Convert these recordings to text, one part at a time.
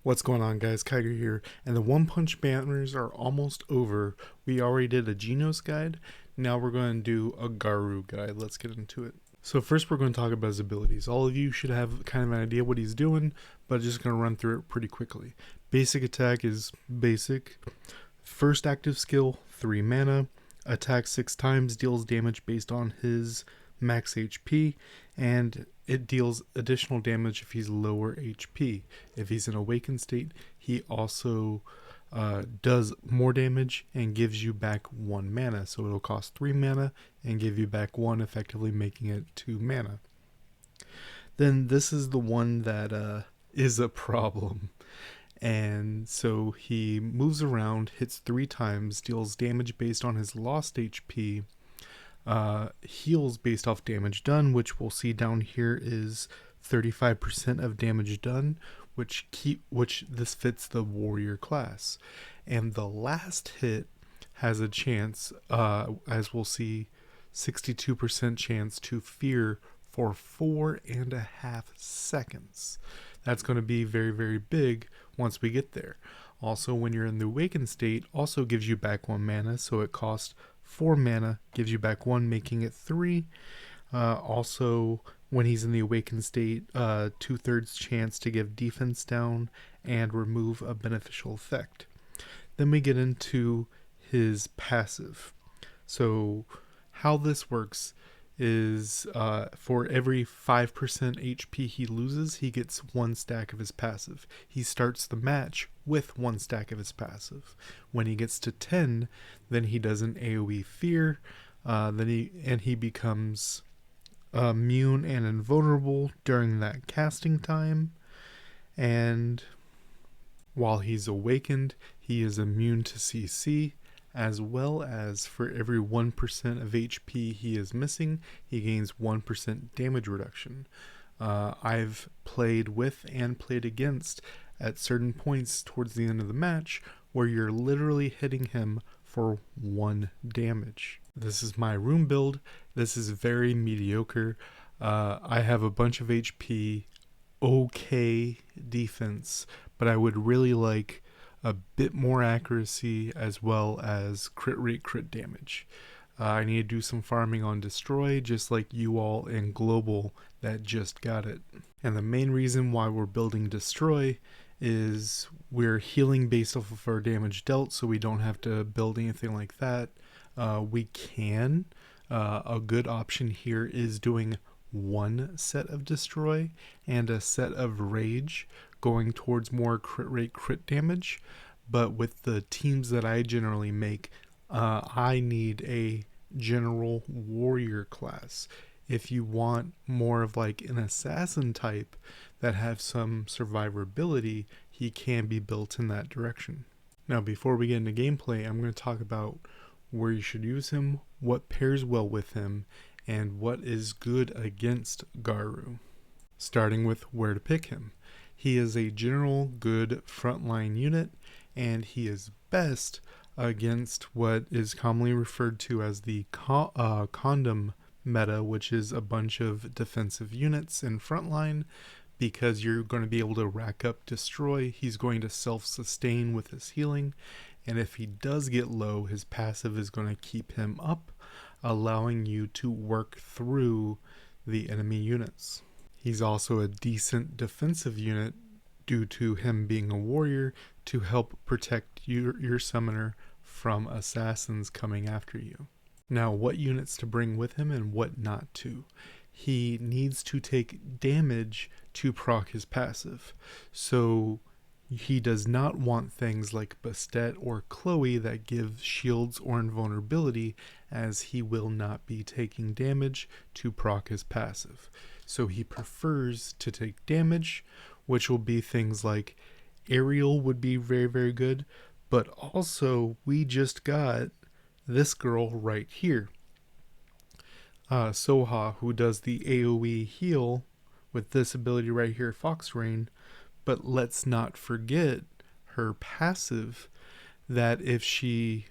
What's going on, guys? Kiger here, and the One Punch banners are almost over. We already did a Genos guide. Now we're going to do a Garou guide. Let's get into it. So first we're going to talk about his abilities. All of you should have kind of an idea what he's doing, but just going to run through it pretty quickly. Basic attack is basic. First active skill, 3 mana. Attacks 6 times, deals damage based on his max HP, and it deals additional damage if he's lower HP. If he's in awakened state, he also does more damage and gives you back 1 mana. So it'll cost 3 mana and give you back 1, effectively making it 2 mana. Then this is the one that is a problem. And so he moves around, hits 3 times, deals damage based on his lost HP, heals based off damage done, which we'll see down here is 35% of damage done, which this fits the warrior class. And the last hit has a chance, as we'll see, 62% chance to fear for 4.5 seconds. That's going to be very, very big once we get there. Also, when you're in the awakened state, also gives you back 1 mana, so it costs 4 mana, gives you back 1, making it 3. Also, when he's in the awakened state, 2/3 chance to give defense down and remove a beneficial effect. Then we get into his passive. So how this works is for every 5% HP he loses, he gets 1 stack of his passive. He starts the match with 1 stack of his passive. When he gets to 10, then he does an AoE fear, then he becomes immune and invulnerable during that casting time. And while he's awakened, he is immune to CC. As well as for every 1% of HP he is missing, he gains 1% damage reduction. I've played with and played against at certain points towards the end of the match where you're literally hitting him for 1 damage. This is my room build. This is very mediocre. I have a bunch of HP, okay defense, but I would really like a bit more accuracy as well as crit rate, crit damage. I need to do some farming on destroy, just like you all in global that just got it. And the main reason why we're building destroy is we're healing based off of our damage dealt, so we don't have to build anything like that. We can. A good option here is doing 1 set of destroy and a set of rage, going towards more crit rate, crit damage. But with the teams that I generally make, I need a general warrior class. If you want more of like an assassin type that have some survivability, he can be built in that direction. Now, before we get into gameplay, I'm going to talk about where you should use him, what pairs well with him, and what is good against Garou. Starting with where to pick him. He is a general good frontline unit, and he is best against what is commonly referred to as the condom meta, which is a bunch of defensive units in frontline, because you're going to be able to rack up destroy. He's going to self-sustain with his healing, and if he does get low, his passive is going to keep him up, allowing you to work through the enemy units. He's also a decent defensive unit due to him being a warrior to help protect your summoner from assassins coming after you. Now, what units to bring with him and what not to. He needs to take damage to proc his passive. So he does not want things like Bastet or Chloe that give shields or invulnerability, as he will not be taking damage to proc his passive. So he prefers to take damage, which will be things like Ariel would be very, very good. But also, we just got this girl right here. Soha, who does the AoE heal with this ability right here, Fox Rain. But let's not forget her passive, that if she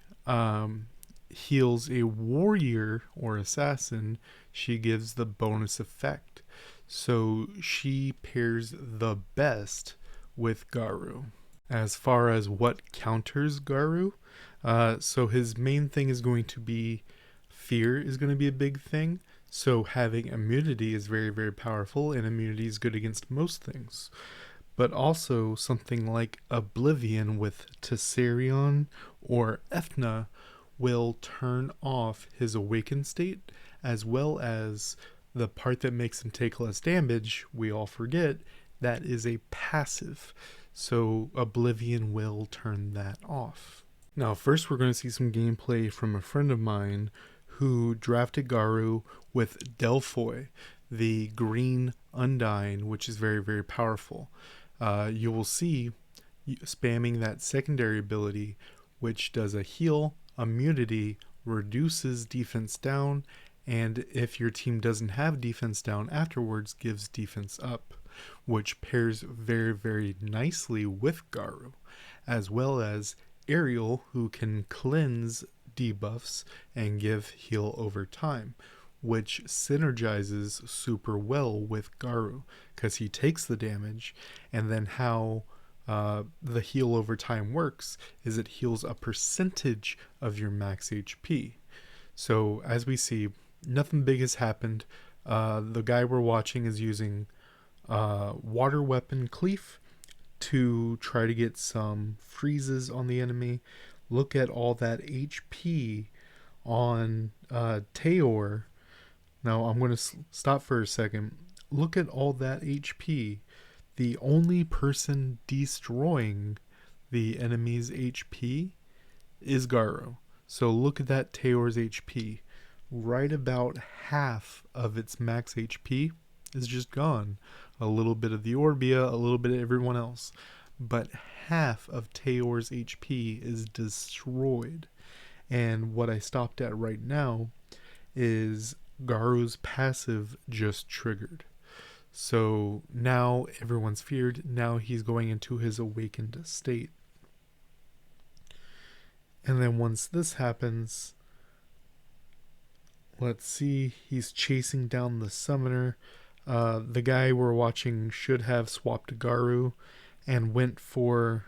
heals a warrior or assassin, she gives the bonus effect. So she pairs the best with Garou. As far as what counters Garou, so his main thing is going to be fear is going to be a big thing. So having immunity is very, very powerful, and immunity is good against most things. But also something like Oblivion with Tessarion or Ethna will turn off his awakened state, as well as the part that makes him take less damage, we all forget, that is a passive. So Oblivion will turn that off. Now, first we're going to see some gameplay from a friend of mine who drafted Garou with Delphoi, the green Undying, which is very, very powerful. You will see spamming that secondary ability, which does a heal, immunity, reduces defense down, and if your team doesn't have defense down afterwards, gives defense up, which pairs very, very nicely with Garou, as well as Ariel, who can cleanse debuffs and give heal over time, which synergizes super well with Garou because he takes the damage, and then how the heal over time works is it heals a percentage of your max HP. So as we see, nothing big has happened. The guy we're watching is using water weapon Cleef to try to get some freezes on the enemy. Look at all that HP on Taor. Now I'm going to stop for a second. Look at all that HP. The only person destroying the enemy's HP is Garou. So look at that Taor's HP. Right about half of its max HP is just gone. A little bit of the Orbia, a little bit of everyone else. But half of Taor's HP is destroyed. And what I stopped at right now is Garou's passive just triggered. So now everyone's feared. Now he's going into his awakened state. And then once this happens, let's see, he's chasing down the summoner. The guy we're watching should have swapped Garou and went for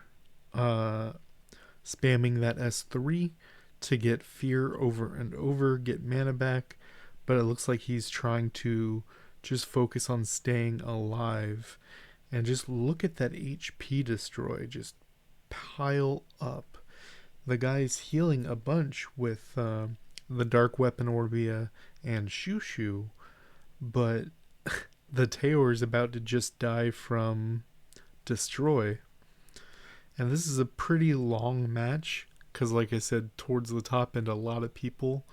spamming that S3 to get fear over and over, get mana back. But it looks like he's trying to just focus on staying alive. And just look at that HP destroy, just pile up. The guy's healing a bunch with the Dark Weapon Orbia and Shushu, but the Taor is about to just die from destroy. And this is a pretty long match, because like I said, towards the top end, a lot of people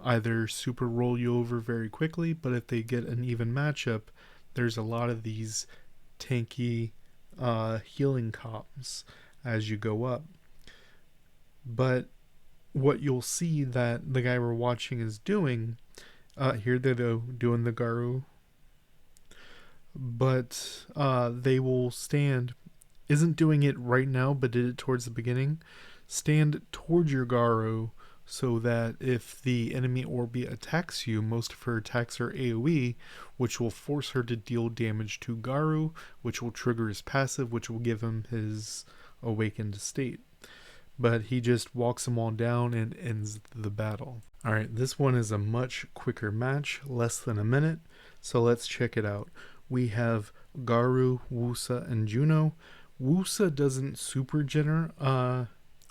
either super roll you over very quickly, but if they get an even matchup, there's a lot of these tanky healing comps as you go up. But what you'll see that the guy we're watching is doing, here they're doing the Garou, but they will stand, isn't doing it right now, but did it towards the beginning, stand towards your Garou, so that if the enemy Orbia attacks you, most of her attacks are AoE, which will force her to deal damage to Garou, which will trigger his passive, which will give him his awakened state. But he just walks them all down and ends the battle. Alright, this one is a much quicker match, less than a minute, so let's check it out. We have Garou, Wusa, and Juno. Wusa doesn't super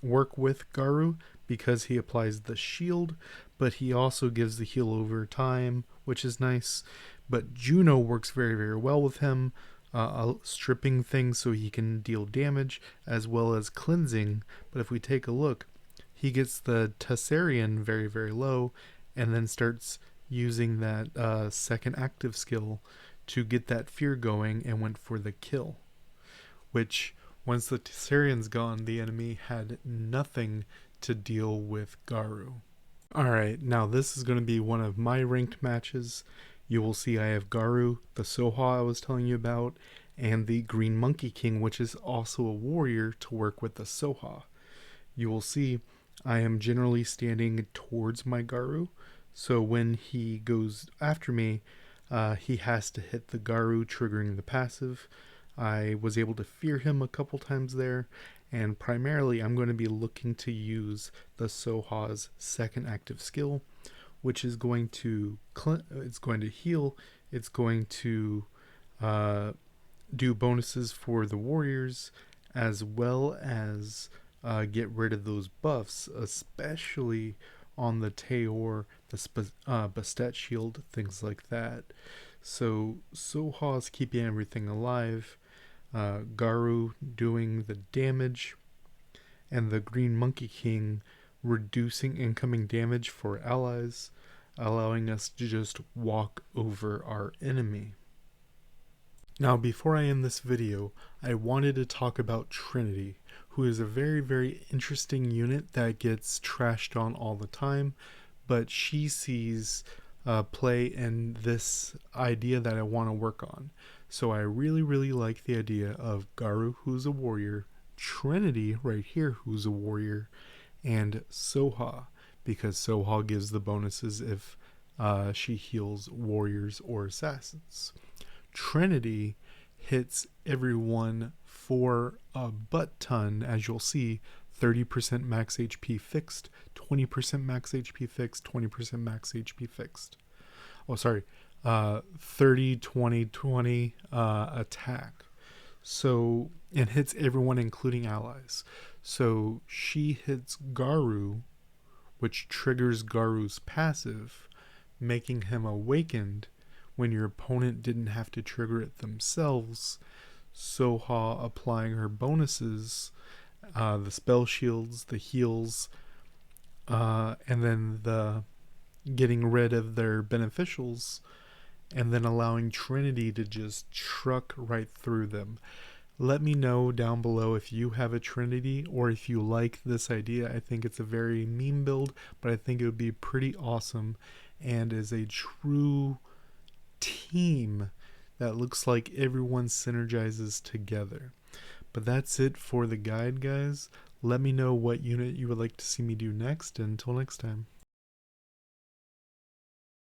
work with Garou because he applies the shield, but he also gives the heal over time, which is nice. But Juno works very, very well with him, stripping things so he can deal damage, as well as cleansing. But if we take a look, he gets the Tessarion very, very low, and then starts using that second active skill to get that fear going, and went for the kill. Which, once the Tessarion's gone, the enemy had nothing to deal with Garou. Alright, now this is going to be one of my ranked matches. You will see I have Garou, the Soha I was telling you about, and the Green Monkey King, which is also a warrior to work with the Soha. You will see I am generally standing towards my Garou, so when he goes after me, he has to hit the Garou, triggering the passive. I was able to fear him a couple times there, and primarily I'm going to be looking to use the Soha's second active skill, which is going to it's going to heal, it's going to do bonuses for the warriors, as well as get rid of those buffs, especially on the Teor, the Bastet shield, things like that. So Soha's keeping everything alive, Garou doing the damage, and the Green Monkey King reducing incoming damage for allies, allowing us to just walk over our enemy. Now, before I end this video, I wanted to talk about Trinity, who is a very, very interesting unit that gets trashed on all the time, but she sees play in this idea that I want to work on. So I really, really like the idea of Garou, who's a warrior, Trinity right here, who's a warrior, and Soha, because Soha gives the bonuses if she heals warriors or assassins. Trinity hits everyone for a butt ton, as you'll see. 30% max HP fixed, 20% max HP fixed, 20% max HP fixed. Oh, sorry. 30, 20, 20 attack. So, and hits everyone including allies. So she hits Garou, which triggers Garou's passive, making him awakened when your opponent didn't have to trigger it themselves. Soha applying her bonuses, the spell shields, the heals, and then the getting rid of their beneficials, and then allowing Trinity to just truck right through them. Let me know down below if you have a Trinity or if you like this idea. I think it's a very meme build, but I think it would be pretty awesome and is a true team that looks like everyone synergizes together. But that's it for the guide, guys. Let me know what unit you would like to see me do next, and until next time.